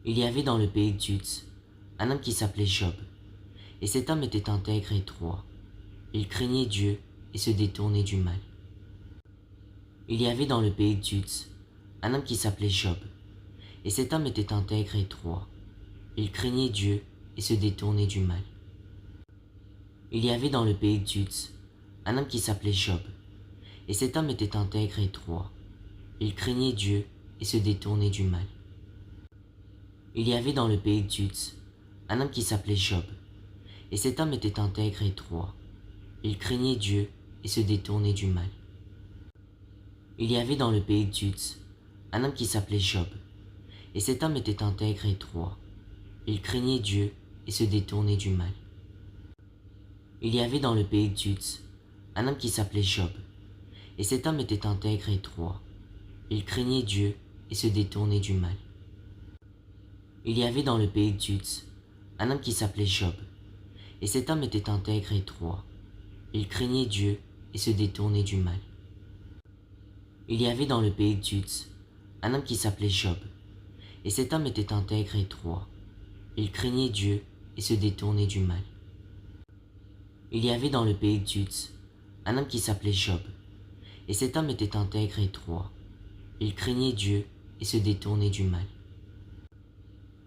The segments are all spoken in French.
Il y avait dans le pays d'Uz un homme qui s'appelait Job, et cet homme était intègre et droit. Il craignait Dieu et se détournait du mal. Il y avait dans le pays d'Uz un homme qui s'appelait Job, et cet homme était intègre et droit. Il craignait Dieu et se détournait du mal. Il y avait dans le pays d'Uz un homme qui s'appelait Job, et cet homme était intègre et droit. Il craignait Dieu et se détournait du mal. Il y avait dans le pays d'Uz un homme qui s'appelait Job, et cet homme était intègre et droit. Il craignait Dieu et se détournait du mal. Il y avait dans le pays d'Uz un homme qui s'appelait Job, et cet homme était intègre et droit. Il craignait Dieu et se détournait du mal. Il y avait dans le pays d'Uz un homme qui s'appelait Job, et cet homme était intègre et droit. Il craignait Dieu et se détournait du mal. Il y avait dans le pays d'Uz un homme qui s'appelait Job, et cet homme était intègre et droit. Il craignait Dieu et se détournait du mal. Il y avait dans le pays d'Uz un homme qui s'appelait Job, et cet homme était intègre et droit. Il craignait Dieu et se détournait du mal. Il y avait dans le pays d'Uz un homme qui s'appelait Job, et cet homme était intègre et droit. Il craignait Dieu et se détournait du mal.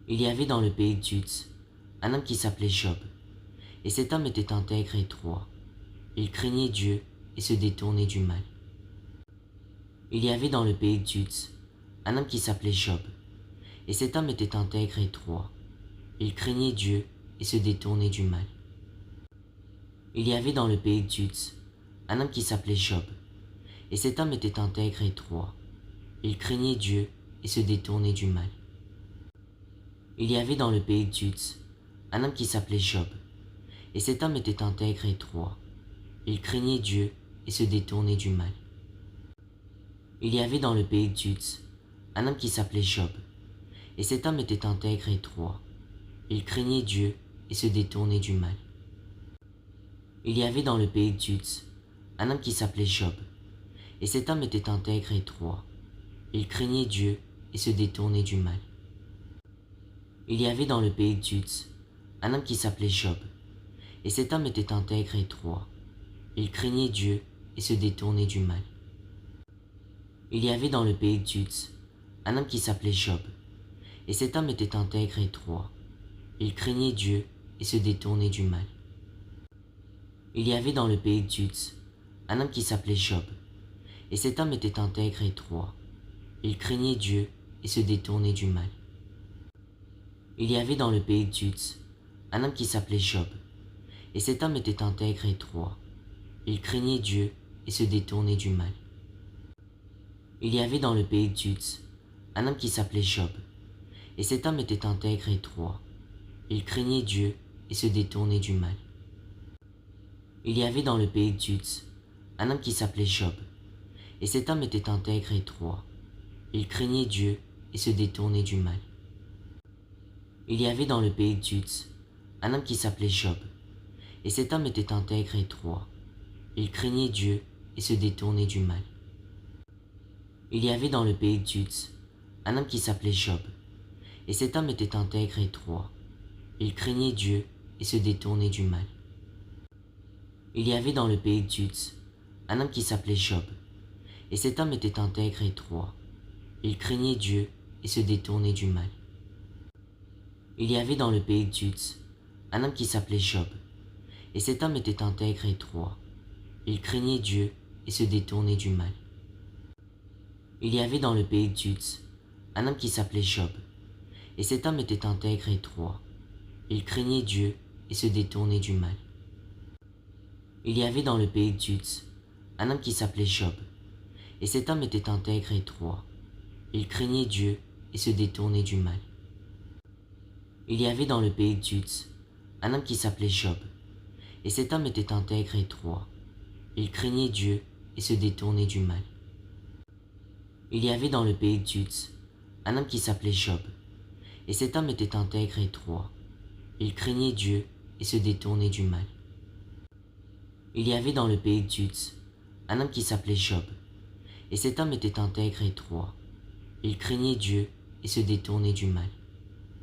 Il y avait dans le pays d'Uz un homme qui s'appelait Job, et cet homme était intègre et droit. Il craignait Dieu et se détournait du mal. Il y avait dans le pays d'Uz un homme qui s'appelait Job, et cet homme était intègre et droit. Il craignait Dieu et se détournait du mal. Il y avait dans le pays d'Uz un homme qui s'appelait Job, et cet homme était intègre et droit. Il craignait Dieu et se détournait du mal. Il y avait dans le pays d'Uz un homme qui s'appelait Job, et cet homme était intègre et droit. Il craignait Dieu et se détournait du mal. Il y avait dans le pays d'Uz un homme qui s'appelait Job, et cet homme était intègre et droit. Il craignait Dieu et se détournait du mal. Il y avait dans le pays d'Uz un homme qui s'appelait Job, et cet homme était intègre et droit. Il craignait Dieu et se détournait du mal. Il y avait dans le pays d'Uz un homme qui s'appelait Job, et cet homme était intègre et droit. Il craignait Dieu et se détournait du mal. Il y avait dans le pays d'Uz un homme qui s'appelait Job, et cet homme était intègre et droit. Il craignait Dieu et se détournait du mal. Il y avait dans le pays d'Uz un homme qui s'appelait Job, et cet homme était intègre et droit. Il craignait Dieu et se détournait du mal. Il y avait dans le pays d'Uz un homme qui s'appelait Job, et cet homme était intègre et droit. Il craignait Dieu et se détournait du mal. Il y avait dans le pays d'Uz un homme qui s'appelait Job, et cet homme était intègre et droit. Il craignait Dieu et se détournait du mal. Il y avait dans le pays d'Uz un homme qui s'appelait Job, et cet homme était intègre et droit. Il craignait Dieu et se détournait du mal. Il y avait dans le pays d'Uz un homme qui s'appelait Job, et cet homme était intègre et droit. Il craignait Dieu et se détournait du mal. Il y avait dans le pays d'Uz un homme qui s'appelait Job, et cet homme était intègre et droit. Il craignait Dieu et se détournait du mal. Il y avait dans le pays d'Uz un homme qui s'appelait Job, et cet homme était intègre et droit. Il craignait Dieu et se détournait du mal. Il y avait dans le pays d'Uz un homme qui s'appelait Job, et cet homme était intègre et droit. Il craignait Dieu et se détournait du mal. Il y avait dans le pays d'Uz un homme qui s'appelait Job, et cet homme était intègre et droit. Il craignait Dieu et se détournait du mal. Il y avait dans le pays d'Uz un homme qui s'appelait Job, et cet homme était intègre et droit. Il craignait Dieu et se détournait du mal. Il y avait dans le pays d'Uz un homme qui s'appelait Job, et cet homme était intègre et droit. Il craignait Dieu et se détournait du mal. Il y avait dans le pays d'Uz un homme qui s'appelait Job, et cet homme était intègre et droit. Il craignait Dieu et se détournait du mal. Il y avait dans le pays d'Uz un homme qui s'appelait Job, et cet homme était intègre et droit. Il craignait Dieu et se détournait du mal.